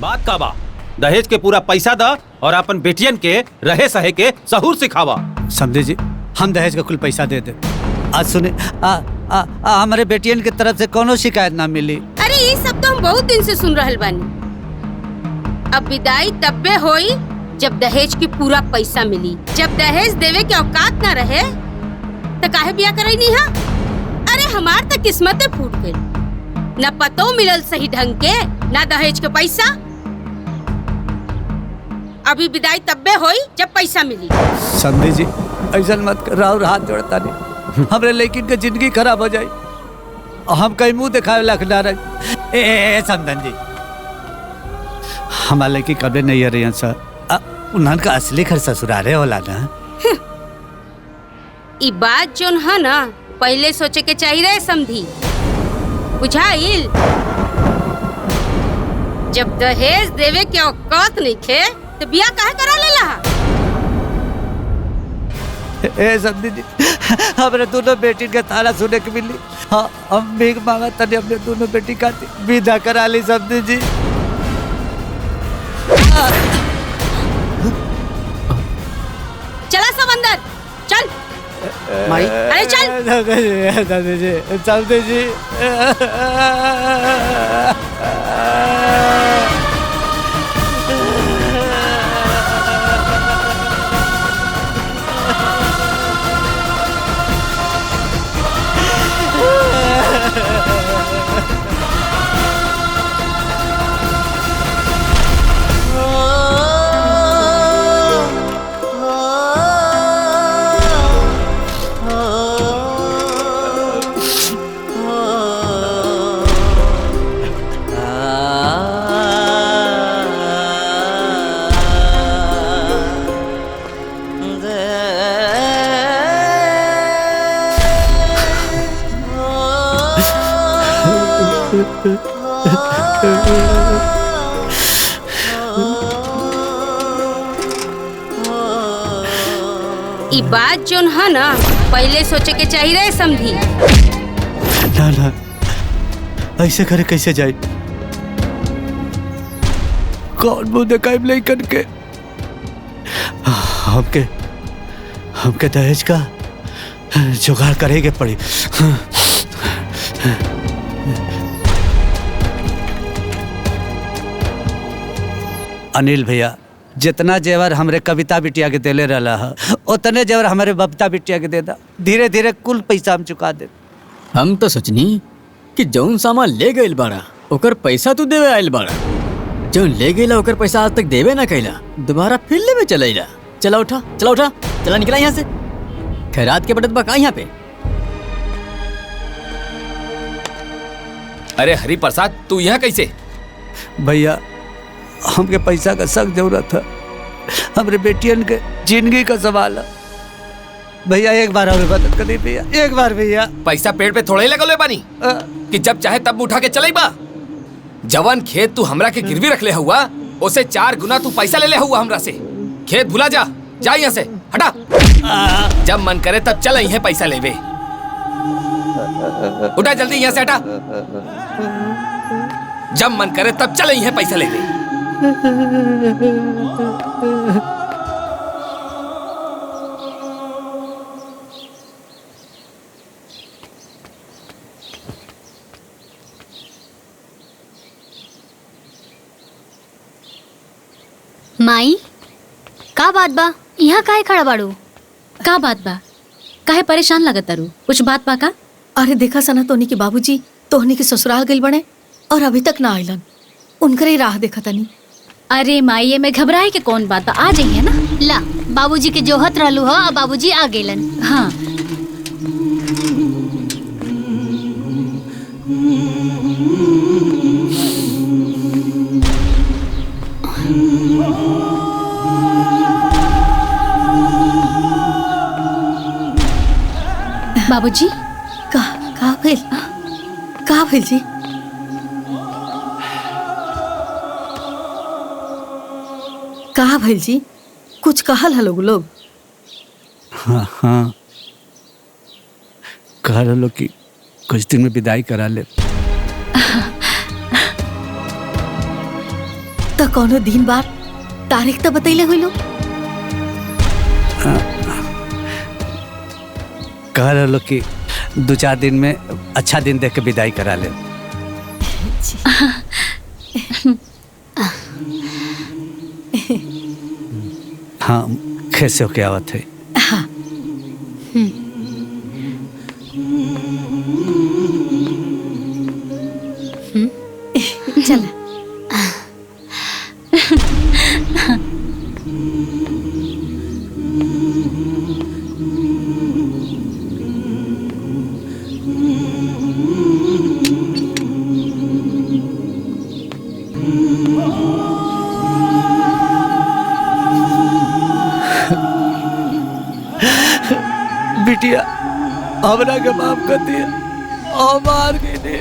बात का बा दहेज के पूरा पैसा दा और अपन बेटियन के रहे सहे के सहूर सिखावा। समझे जी, हम दहेज का कुल पैसा दे दे। आज सुने हमारे बेटियन की तरफ से कोनो शिकायत ना मिली। अरे ये सब तो हम बहुत दिन से सुन रहल बानी। अब विदाई तब्बे होई जब दहेज की पूरा पैसा मिली। जब दहेज देवे के औकात ना रहे तो काहे बिया करैनी हा? अरे हमार तो किस्मते फूट गई। न पतो मिलल सही ढंग के, ना दहेज के पैसा। अभी विदाई तब्बे होई जब पैसा मिली। समझे जी, ऐसा मत कर, और हाथ जोड़ता नहीं। हमरे लेकिन के जिंदगी खराब हो जाए। हम कहीं मुंह दिखावे लाख ना रहे। ए समधन जी, हमारे लड़की कभी नहीं आ रही सर। उनका असली घर ससुरारे होला ना। ई बात जोन है ना, पहले सोचे के चाहिए रहे समधी। बुझाइल? जब दहेज देवे के औकात नहीं थे तो बिया काहे करा लेला? ए समधी जी, हमारे दोनों बेटी के तारा सुने के मिली। हाँ, हम भीख मांगा तने अपने दोनों बेटी का विदा करा ली समधी जी। चला सब अंदर, चल। माई, अरे चल। समधी जी, समधी जी। ई बात जोन है ना, पहले सोचे के चाहिए रहे समधी। ना ना, ऐसे करे कैसे जाए? कौन मुंह दिखाई नहीं करके? हमके दहेज का जुगाड़ करेगे पड़ी। अनिल भैया, जितना जेवर हमरे कविता बिटिया के देले रहला है, उतने जेवर हमारे बबता बिटिया के दे दा। धीरे धीरे कुल पैसा हम चुका दे। हम तो सोचनी कि जौन सामान ले गइल बाड़ा ओकर पैसा तू देवे आइल बाड़ा। जौन ले गइला ओकर पैसा आज तक देवे ना कइला, दोबारा फिर लेवे चलैला। चला उठा, चला निकला यहाँ से। खैरात के बटत बा का यहाँ पे? अरे हरि प्रसाद, तू यहाँ कैसे? भैया, हमके पैसा का सख्त जरूरत है। हमरे बेटियन के जिंदगी का सवाल है। भैया एक बार हमें मदद कर दी भैया, एक बार भैया। पैसा पेड़ पे थोड़े ही लगल बानी कि जब चाहे तब उठा के चले बा। जवान खेत तू हमरा के गिरवी रख ले हुआ, उसे 4 गुना तू पैसा ले हुआ हमरा से। खेत भुला जा यहाँ से, हटा। जब मन करे तब चल यहाँ पैसा लेवे। उठा जल्दी यहाँ से, हटा। जब मन करे तब चल यहाँ पैसा लेवे। माई, का बात बा? यहाँ काहे खड़ा बाड़ू? का बात बा? काहे परेशान लगत तारू? कुछ बात बा का? अरे देखा सना, तोहनी के बाबूजी तोहनी के ससुराल गइल बने और अभी तक ना आइलन। उनकरे राह देखा तनी। अरे माई, ये में घबराए के कौन बात बा? आ जाइए ना। ला, बाबूजी के जोहत रहलू ह, अब बाबूजी आ गेलन। हाँ। बाबूजी, का भेल जी? का भेल जी? कुछ कहल है लोग? हाँ, कह रहे लोग कि कुछ दिन में विदाई करा ले। तो कोनो दिन बार तारीख तो बतैले हुई लो। कह रहे लोग कि 2-4 दिन में अच्छा दिन देख के विदाई करा ले। हाँ कैसे हो क्या आवत है। हाँ चला। बिटिया हमरा के माफ कर दिया और मार के दे।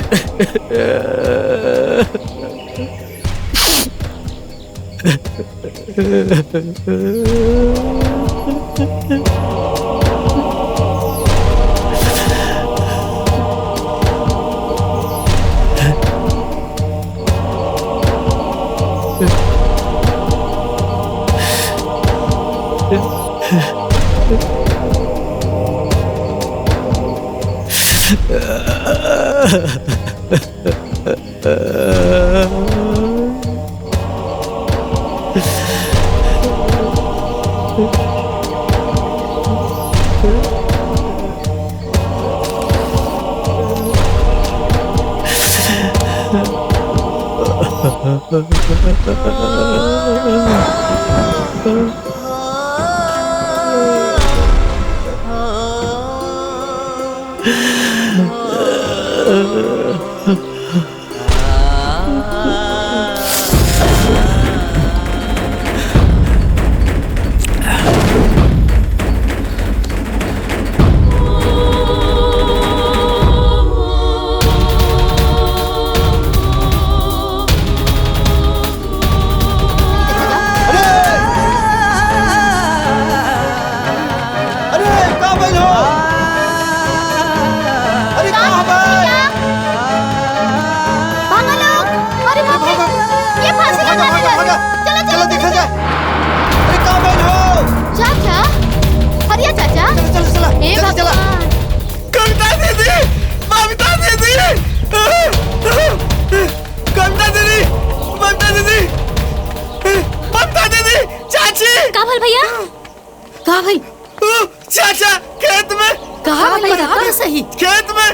चाचा खेत में कहा बता सही। खेत में।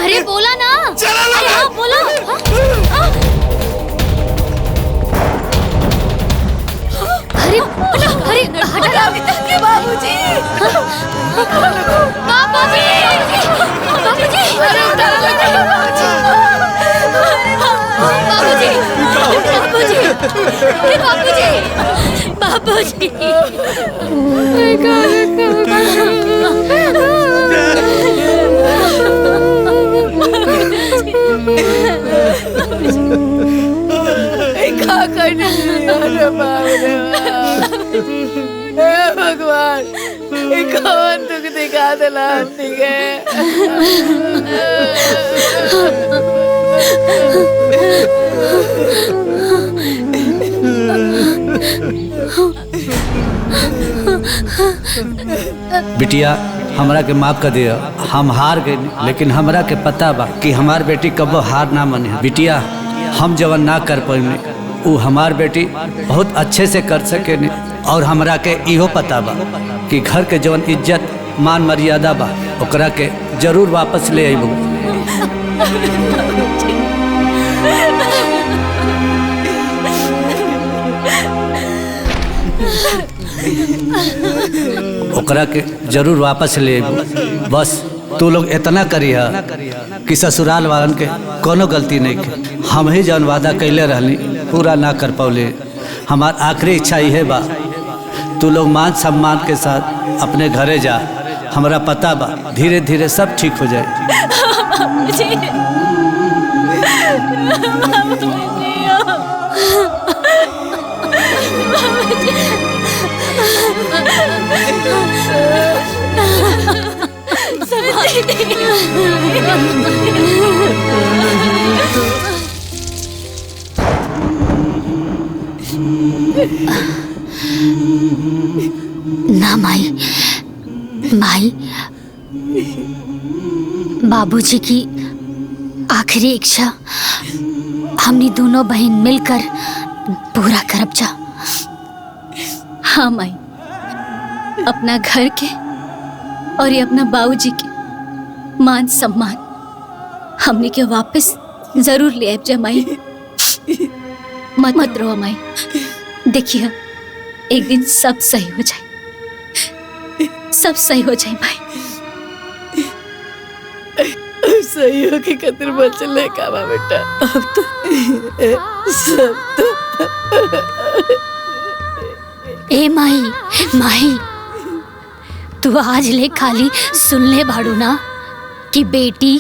अरे बोला ना। चला अरे हाँ बोला। अरे अरे हटा बाबूजी। बाबूजी बाबूजी अरे बाबूजी बाबूजी भगवान कौन दुख दिखा दिला बिटिया हमरा के माफ कर दिया। हम हार गए लेकिन हमरा के पता बा कि हमार बेटी कबो हार ना माने। बिटिया हम जवन ना कर पाइने वो हमार बेटी बहुत अच्छे से कर सके ने। और हमरा के इहो पता बा कि घर के जवन इज्जत मान मर्यादा बा ओकरा के जरूर वापस ले आइबू। ओकरा के जरूर वापस ले आइबू। बस तू लोग इतना करिहा कि ससुराल वालन के कोनो गलती नहीं के। हम ही जौन वादा कैले रहनी पूरा ना कर पौले। हमार आखिरी इच्छा यह बा तू लोग मान सम्मान के साथ अपने घरे जा। हमरा पता बा धीरे धीरे सब ठीक हो जाए। ना माई, माई बाबूजी की आखिरी इच्छा हमनी दोनों बहन मिलकर पूरा करब जा। हाँ माई, अपना घर के और ये अपना बाबूजी के मान सम्मान हमने के वापस जरूर ले आए माई। मत रो माई, देखिए एक दिन सब सही हो जाए, सब सही हो जाए माई। सही हो के कतर बचले का बा बेटा। अब तो सब तो ए माई, माई तू आज ले खाली सुन ले बाड़ू ना कि बेटी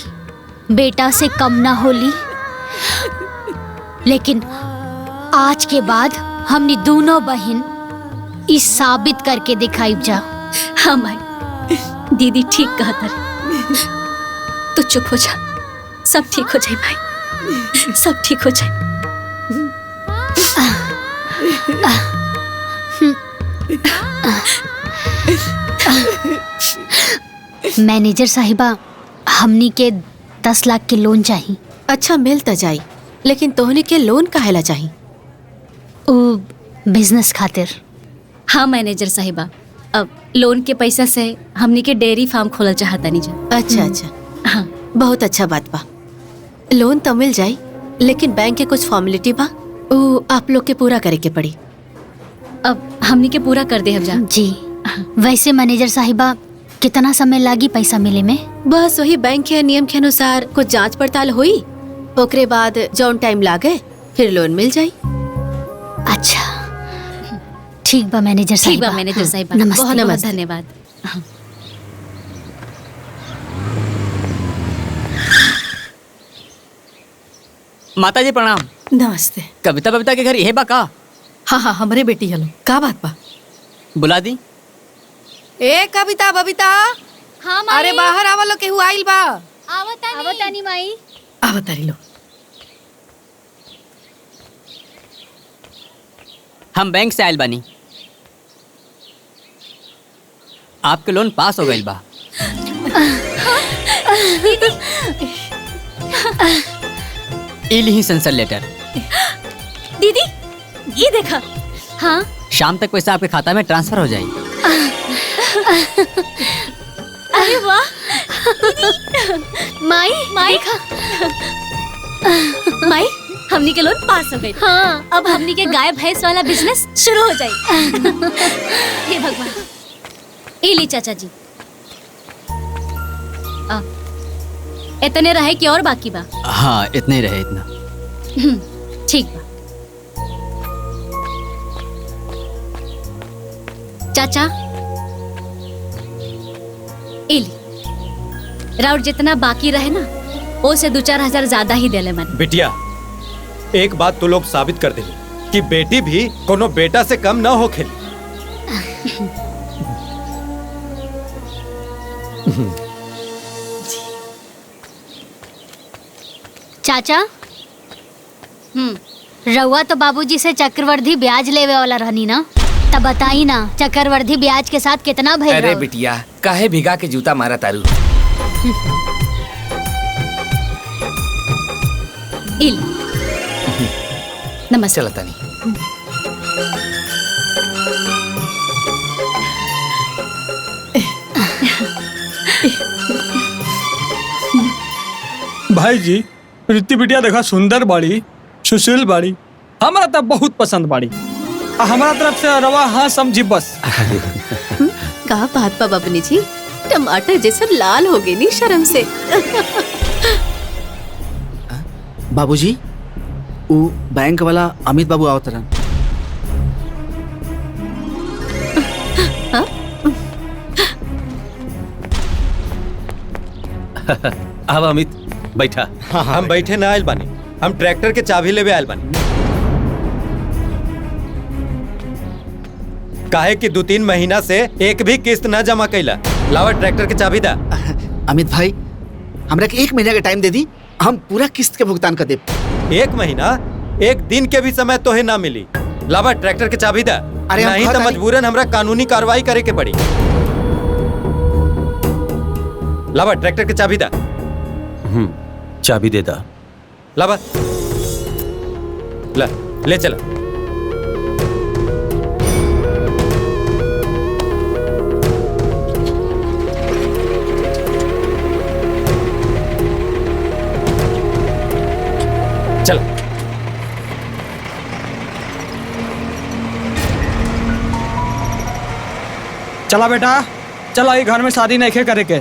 बेटा से कम ना होली, लेकिन आज के बाद हमनी दोनों बहन इस साबित करके दिखाई जा। हाँ माई, दीदी ठीक कहा था। तू चुप हो जा, सब ठीक हो जाए भाई, सब ठीक हो जाए। मैनेजर साहिबा, हमनी के 10 लाख के लोन चाहिए। अच्छा मिलता जाई, लेकिन तोहनी के लोन काहेला चाहिए? ओ बिजनेस खातिर। हाँ मैनेजर साहिबा, अब लोन के पैसा से हमनी के डेयरी फार्म खोलना चाहता नहीं जा। अच्छा अच्छा, हाँ बहुत अच्छा बात बा। लोन तो मिल जाई, लेकिन बैंक के कुछ फॉर्मेलिटी बा, वो आप लोग के पूरा करे के पड़ी। अब हमनी के पूरा कर दे हम जा। जी वैसे मैनेजर साहिबा, कितना समय लागी पैसा मिले में? बस वही बैंक के नियम के अनुसार कुछ जांच पड़ताल हुई, ओकरे बाद जौन टाइम लागे फिर लोन मिल जाई। अच्छा ठीक बा मैनेजर ठीक साहिबा। बा मैनेजर साहिबा, नमस्ते। बहुत बहुत नमस्ते। धन्यवाद। हाँ। माता जी प्रणाम। नमस्ते। कविता बविता के घर यही बा का? हाँ हाँ, हमरे बेटी हलो। का बात बा? बुला दी। ए कविता बबिता, हाँ अरे बाहर आवा लो, केहू आइल बा। आवतानी माई। आवतारी लो। हम बैंक से आयल बानी, आपके लोन पास हो गइल बा। ई लिही सेंसर लेटर। दीदी ये देखा। हाँ शाम तक पैसा आपके खाता में ट्रांसफर हो जाएगी। अरे वाह माई, माई, माई हमनी के लोन पास हो गई। हाँ अब हमनी के गाय भैंस वाला बिजनेस शुरू हो जाए। हे भगवान। ए ली चाचा जी, इतने रहे कि और बाकी बा? हाँ इतने ही रहे, इतना। ठीक बा। चाचा ए ली, राउर जितना बाकी रहे ना, वो से 2-4 हजार ज्यादा ही देले मन। बिटिया, एक बात तो लोग साबित कर दे कि बेटी भी कोनो बेटा से कम ना हो खेली। चाचा, रउआ तो बाबूजी से चक्रवर्ती ब्याज लेवे वाला रहनी ना, तब बताई ना चक्रवर्ती ब्याज के साथ कितना भइल? अरे बिटिया, काहे भिगा के जूता मारा तारू? इल नमस्ते। चला तानी। भाई जी, रित्ती बिटिया देखा सुंदर बाड़ी, सुशील बाड़ी, हमारा तो बहुत पसंद बाड़ी। हमारा तरफ से रवा हाँ समझी बस। का बात बा बबनी जी, टमाटर जैसे लाल हो गई नी शर्म से। बाबूजी, वो बैंक वाला अमित बाबू आवत रहन। अब अमित बैठा। हम बैठे ना आयल बानी, हम ट्रैक्टर के चाबी लेवे आयल बानी। काहे कि 2-3 महीना से एक भी किस्त न जमा कैला। लावा ट्रैक्टर के चाबी दा। अमित भाई, हमरा के 1 महीना का टाइम दे दी, हम पूरा किस्त के भुगतान कर देब। 1 महीना? 1 दिन के भी समय तोहे ना मिली। लावा ट्रैक्टर के चाबी दा। अरे हम नहीं तो कहत हनी- मजबूरन हमरा कानूनी कार्रवाई करे के पड़ी। लावा ट्रैक्टर के चाबी दा। चाबी दे दा। लावा ला ले चला। चला चला बेटा, चला ये घर में शादी नहीं करे के।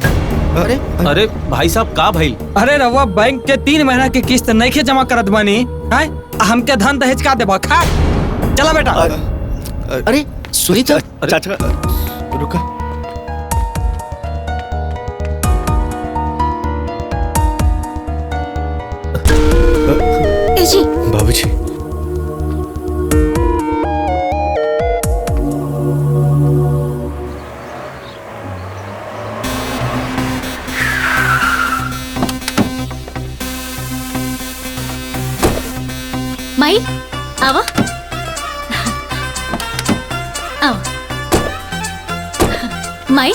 अरे अरे भाई साहब का भाई? अरे रवा बैंक के 3 महीना की किस्त नहीं के जमा करत बानी हैं? हमके धन दहेज का देबा खा। चला बेटा। अरे सुनी तो चाचा रुका। ए जी बाबूजी। माई आवा आवा। माई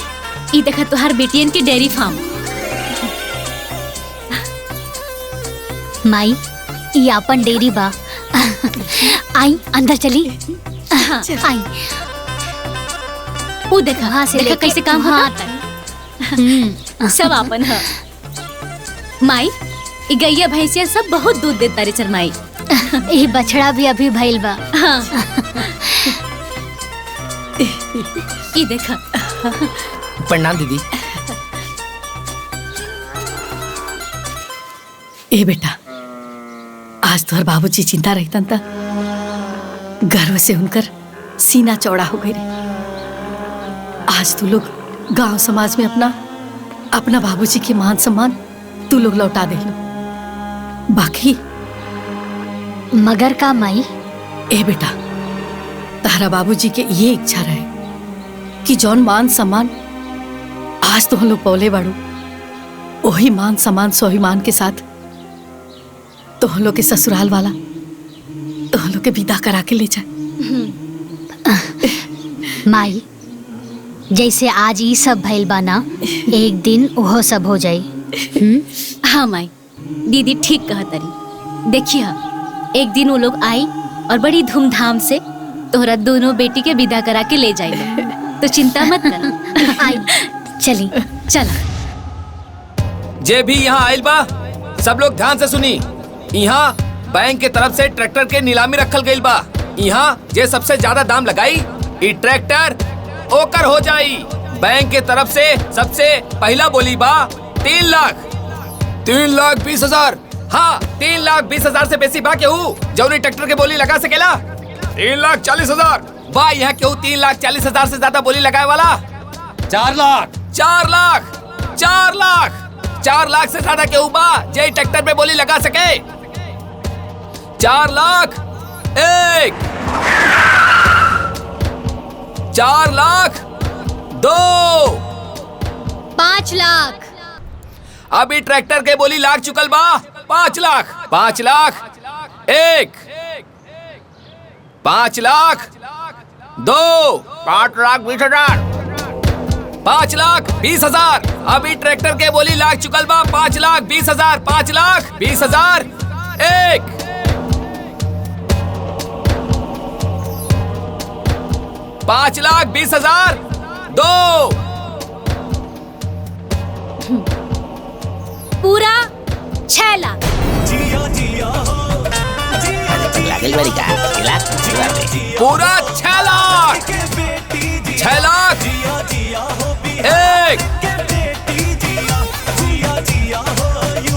ई देखा तुहार बेटियन के डेयरी फार्म। माई ये अपन डेयरी बा। आई अंदर चली। आई वो देखा वहाँ से देखा लेके कैसे काम वहाँ होता। सब आपन है। माई ई गैया भैंसिया सब बहुत दूध देता रे चल माई। ये बछड़ा भी अभी भइल बा। हाँ ई देखा। प्रणाम दीदी। ए बेटा, आज तोहर बाबूजी चिंता रहतन त गर्व से उनकर सीना चौड़ा हो गई रे। आज तू लोग गांव समाज में अपना बाबूजी के मान सम्मान तू लोग लौटा दे। बाकी मगर का माई? ए बेटा, तारा बाबूजी के ये इच्छा रहे कि जौन मान सम्मान आज तो हम लोग पौले बाड़ू, वही मान सम्मान स्वाभिमान के साथ तो हम लोग के ससुराल वाला तो हम लोग के विदा करा के ले जाए। माई जैसे आज ये सब भइल बा ना, एक दिन वो सब हो जाई। हाँ माई, दीदी ठीक कहा तरी। देखिए एक दिन वो लोग आई और बड़ी धूमधाम से तोहरा दोनों बेटी के विदा करा के ले जाएंगे, तो चिंता मत कर। आई चली। चला। जे भी यहाँ आयल बा सब लोग ध्यान से सुनी। यहाँ बैंक के तरफ से ट्रैक्टर के नीलामी रखल गइल बा। यहाँ जे सबसे ज्यादा दाम लगाई ई ट्रैक्टर ओकर हो जाई। बैंक के तरफ से सबसे पहला बोली बा 3 लाख। 3,20,000। हाँ 3,20,000 से बेसी बा केहू जौनी ट्रैक्टर के बोली लगा सकेला? 3,40,000। बा यहाँ केहू 3,40,000 से ज्यादा बोली लगाए वाला? 4 लाख। 4 लाख। 4 लाख। 4 लाख से ज्यादा केहू बा जे ट्रैक्टर पे बोली लगा सके? 4 लाख। 1। 4 लाख। 2। 5 लाख। अभी ट्रैक्टर के बोली लाख चुकल बा 5 लाख। 5 लाख। 1। 5 लाख। 2। 5,20,000। 5,20,000। अभी ट्रैक्टर के बोली लाख चुकल बा 5,20,000। 5,20,000। 1। 5,20,000। 2। पूरा 6 लाख। पूरा 6 लाख। 6 लाख। 1।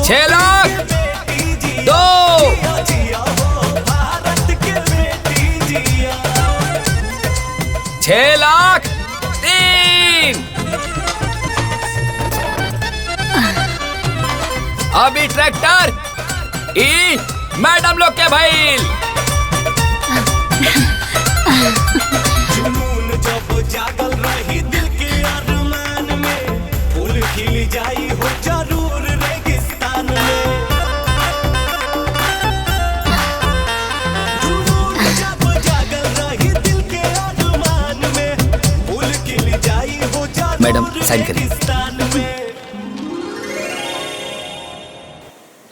6 लाख। 2। 6 लाख। 3। अभी ट्रैक्टर ई मैडम लोग के भाई। जागल रही दिल के अरमान में, फूल खिल जाई हो जरूर रेगिस्तान में। जब जागल मैडम साइन करिए।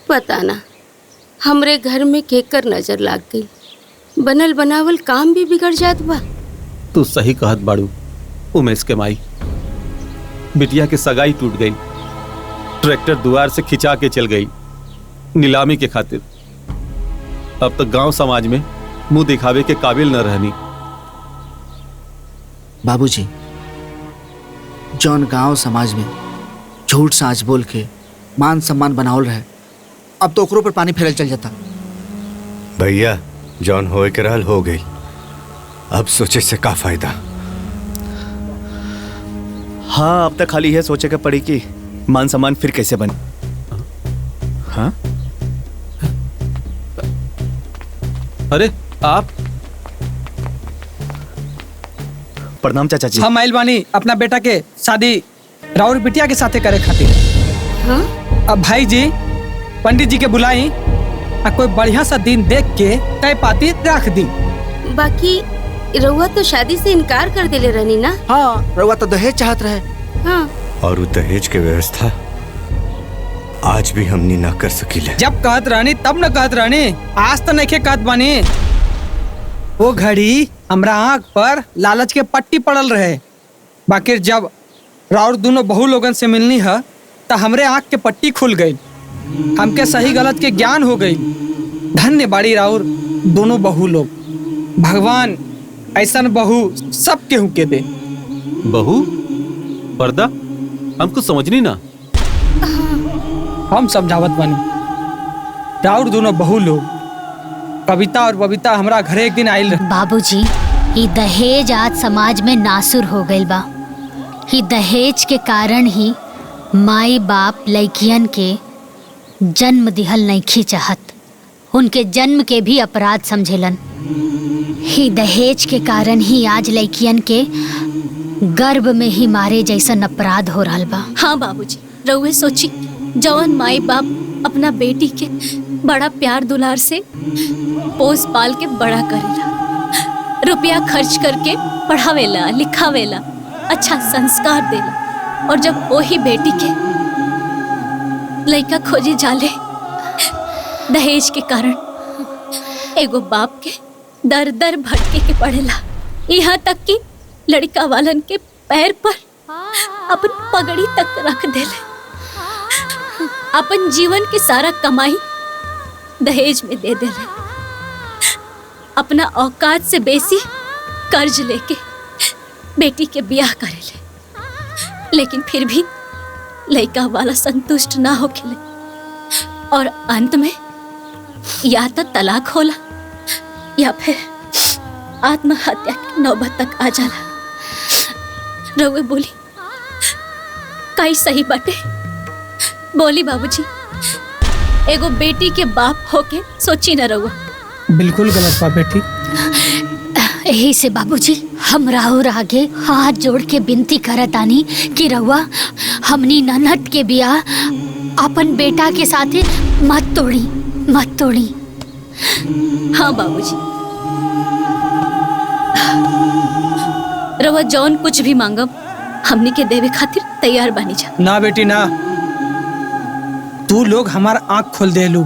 पता ना हमरे घर में केकर नजर लाग गई, बनल बनावल काम भी बिगड़ जात बा। तू सही कहत बाड़ू उमेश के माई। बिटिया के सगाई टूट गई, ट्रैक्टर दुआर से खिंचा के चल गई नीलामी के खातिर। अब तक गांव समाज में मुंह दिखावे के काबिल न रहनी। बाबूजी, जौन गांव समाज में झूठ साँच बोल के मान सम्मान बनावल रहे, अब तो ओकरों पर पानी फेरल चल जाता। भैया जौन होए के रहल हो गई, अब सोचे से का फायदा। हाँ, अब तक खाली यह सोचे के पड़ी कि मान सम्मान फिर कैसे बने। हाँ? अरे आप? प्रणाम चाचा जी। हम आइल बानी अपना बेटा के शादी राउर बिटिया के साथे करे खातिर। हाँ? अब भाई जी पंडित जी के बुलाई आ कोई बढ़िया सा दिन देख के तय पाती रख दी। बाकी रउआ तो शादी से इनकार कर देले रहनी ना। हाँ, रउआ तो दहेज चाहत रहे। हाँ। और वो दहेज के व्यवस्था आज भी हमनी ना कर सकीले। जब कहत रहनी तब न कहत रहनी, आज तो नहीं कहत बानी। वो घड़ी हमरा आँख पर लालच के पट्टी पड़ल रहे, बाकी जब राउर दोनों बहू लोगन से मिलनी है तो हमरे आँख के पट्टी खुल गई, हमके सही गलत के ज्ञान हो गई। धन्य बाड़ी राउर दोनों बहू लोग। भगवान ऐसन बहू सब केहू के दे। बहू? पर्दा? हमको समझनी ना। हम समझावत बानी। राउर दोनों बहू लोग कविता और बबीता हमरा घरे एक दिन आइल रहे। बाबूजी, ये दहेज आज समाज में नासुर हो गइल बा। ये दहेज के कारण ही माई बाप लड़कियन के जन्म दिहल नइखी चाहत, उनके जन्म के भी अपराध समझेलन। ही दहेज के कारण ही आज लड़कियन के गर्भ में ही मारे जैसन अपराध हो रहल बा। हाँ बाबूजी, रउए सोची जवन माई बाप अपना बेटी के बड़ा प्यार दुलार से पोस पाल के बड़ा करेला, रुपया खर्च करके पढ़ावेला लिखावेला, अच्छा संस्कार देला, और जब वही बेटी के लड़का खोजे जाले दहेज के कारण एगो बाप के दर दर भटके के पड़ेला। यहाँ तक कि लड़का वालन के पैर पर अपन पगड़ी तक रख देले। अपन जीवन की सारा कमाई दहेज में दे देले, अपना औकात से बेसी कर्ज लेके बेटी के ब्याह करेले, लेकिन फिर भी लड़का वाला संतुष्ट ना हो खेले और अंत में या तो तलाक होला या फिर आत्महत्या की नौबत तक आ जाला। रउए बोली काई सही बाटे? बोली बाबूजी, एगो बेटी के बाप होके सोची न रउआ। बिल्कुल गलत बा बेटी। यही से बाबूजी हम राहुल आगे हाथ जोड़ के विनती करत आनी कि रउआ हमनी ननद के बियाह अपन बेटा के साथे मत तोड़ी। हाँ बाबूजी, रउआ जौन कुछ भी मांगब हमनी के देवे खातिर तैयार बानी जा। ना बेटी ना, तू लोग हमार आंख खोल दे लू।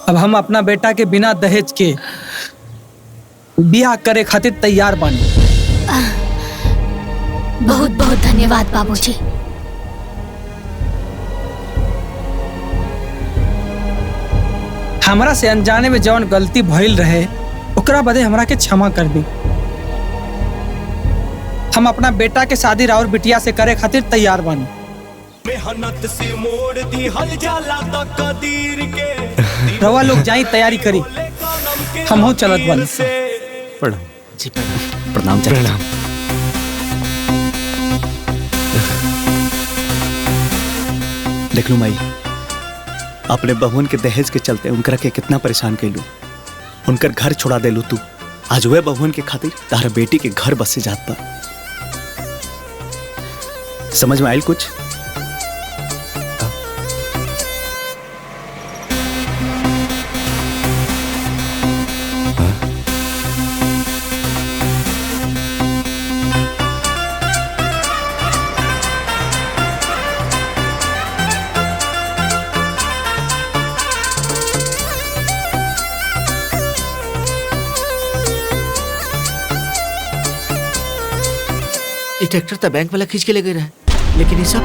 अब हम अपना बेटा के बिना दहेज के बियाह करे खातिर तैयार बानी। बहुत बहुत धन्यवाद बाबूजी। हमरा से अनजाने में जौन गलती भइल रहे ओकरा बदे हमरा के क्षमा कर दी। हम अपना बेटा के शादी राउर बिटिया से करे खातिर तैयार बानी। मेहनत से मोड़ दी हल जाला तक कदीर के। रवा लोग जाई तैयारी करी, हम हो चलत बानी। प्रणाम जी। प्रणाम चाचा। देख लू माई, अपने बहुन के दहेज के चलते उनकरा के कितना परेशान कैलू, उनकर घर छोड़ा देलू तू। आज वह बहुन के खातिर तारा बेटी के घर बसे जात बा। समझ में आयल कुछ? ये ट्रैक्टर तो बैंक वाला खींच के ले गए रहे, लेकिन ये सब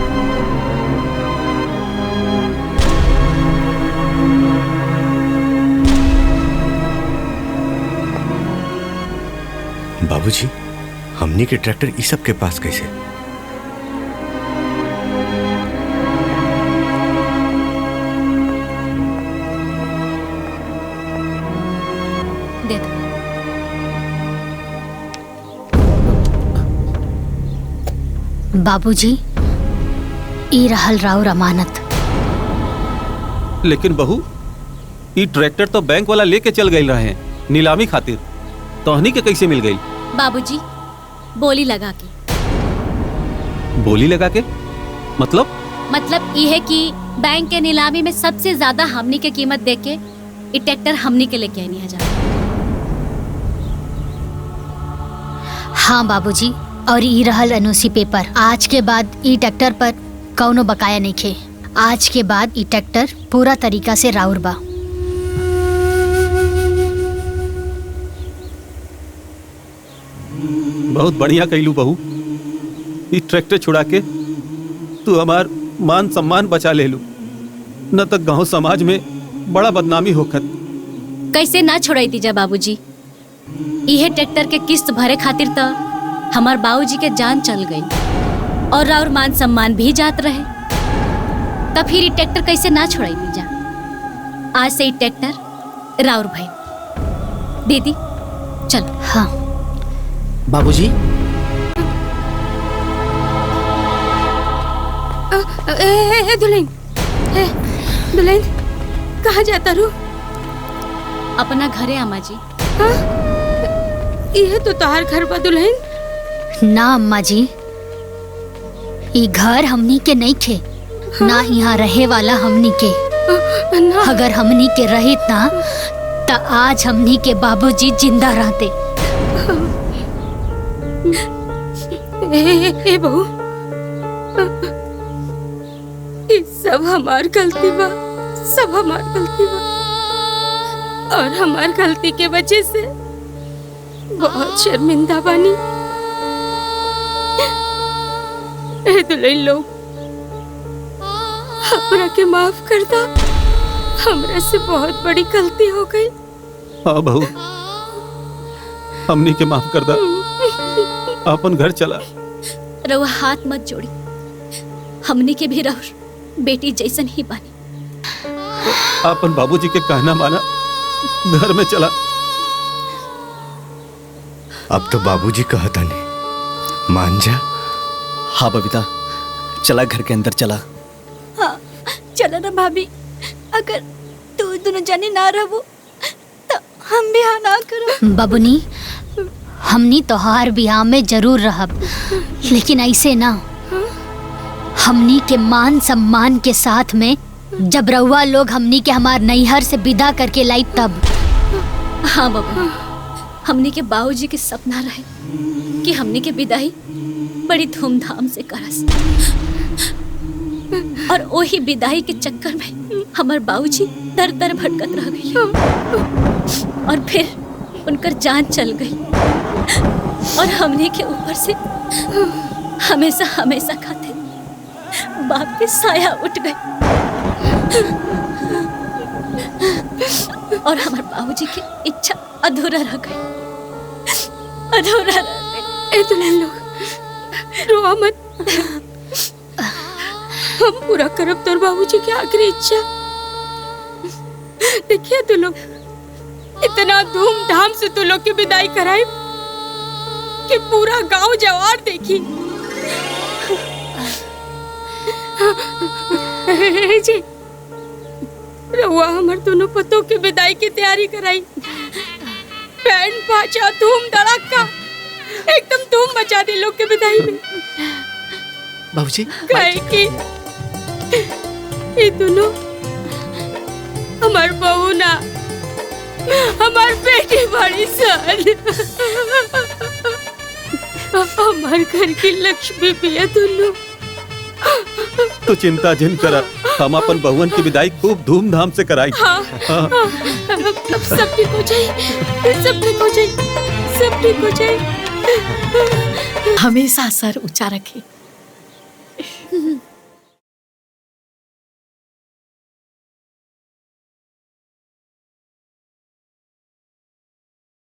बाबूजी, हमनी के ट्रैक्टर इस सब के पास कैसे? दे दो। बाबूजी, ई रहल राउर अमानत। लेकिन बहू, ई ट्रैक्टर तो बैंक वाला लेके चल गई रहे नीलामी खातिर, तोहनी के कैसे मिल गई? बाबूजी, बोली लगा के। बोली लगा के? मतलब ये है कि बैंक के नीलामी में सबसे ज्यादा हमनी के कीमत दे के ये ट्रैक्टर हमनी के लेके आनी है। हाँ बाबूजी, और ई रहल एनओसी पेपर। आज के बाद ई ट्रैक्टर पर कौनो बकाया नहीं खे। आज के बाद ई ट्रैक्टर पूरा तरीका से राउर बा। बहुत बढ़िया कैलू बहू, ई ट्रैक्टर छुड़ा के तू हमार मान सम्मान बचा ले लू, न तक गांव समाज में बड़ा बदनामी होखत। कैसे ना छोड़ाई दीजा बाबूजी, यह ट्रैक्टर के किस्त भरे खातिर तो हमार बाबूजी के जान चल गई और राउर मान सम्मान भी जात रहे, तब फिर ये ट्रैक्टर कैसे ना छोड़ाई दीजा। आज से ये ट्रैक्टर राउर भाई। दीदी चल। हाँ बाबूजी, दुल्हन, दुल्हन कहाँ जाता रू? अपना घरे अम्मा जी। यह तो तोहार घर बा दुल्हन। ना अम्मा जी, ई घर हमनी के नहीं खे, ना यहाँ रहे वाला हमनी के। अगर हमनी के रहित ना तो आज हमनी के बाबूजी जिंदा रहते। ए बहू, ये सब हमार गलती बा, सब हमार गलती बा, और हमार गलती के वजह से बहुत शर्मिंदा बानी। ए दुल्हन लोग, हमरा के माफ कर दो, हमरा से बहुत बड़ी गलती हो गई। हाँ बहू, हमनी के माफ कर दा, अपन घर चला। रउआ हाथ मत जोड़ी, हमनी के भी रहो बेटी जैसन ही बानी। अपन बाबूजी के कहना माना, घर में चला। अब तो बाबूजी कहता नहीं, मान जा। हाँ बबीता, चला घर के अंदर चला। हाँ चलो ना भाभी, अगर तू दोनों जाने ना रहो तो हम भी हाँ ना करो। बबुनी, हमनी तोहार बियाह में जरूर रहब, लेकिन ऐसे ना। हमनी के मान सम्मान के साथ में जब रउआ लोग हमनी के हमार नैहर से विदा करके लाई तब। हाँ बाबा, हमनी के बाबूजी के सपना रहे कि हमनी के विदाई बड़ी धूमधाम से करस, और वही विदाई के चक्कर में हमार बाबूजी दर दर भटकत रह गई, और फिर उनकर जान चल गई, और हमने के ऊपर से हमेशा हमेशा खाते बाप पे साया उठ गई, और हमारे बाबूजी की इच्छा अधूरा रह गई, अधूरा रह गई। ए दुल्हन लोग, रो मत, हम पूरा करब तोर बाबूजी की आखिरी इच्छा। देखिए तू लोग, इतना धूमधाम से तू लोग की विदाई कराई कि पूरा गांव जवार देखी। जी रहुआ हमार दोनों पतों की विदाई की तैयारी कराई। बैंड बाजा धूम धड़ाका, एकदम धूम मचा दी लोग की विदाई में। बाबूजी, काहे कि ये दोनों हमार बहू ना, हमार बेटी बड़ी सन, हमार घर की लक्ष्मी भी है दोनों। तो चिंता जिन करा, हम अपन बहुवन की विदाई खूब धूमधाम से कराई। हाँ, हाँ। अब सब ठीक हो जाए, सब ठीक हो जाए, सब ठीक हो जाए। हमेशा सर ऊंचा रखे।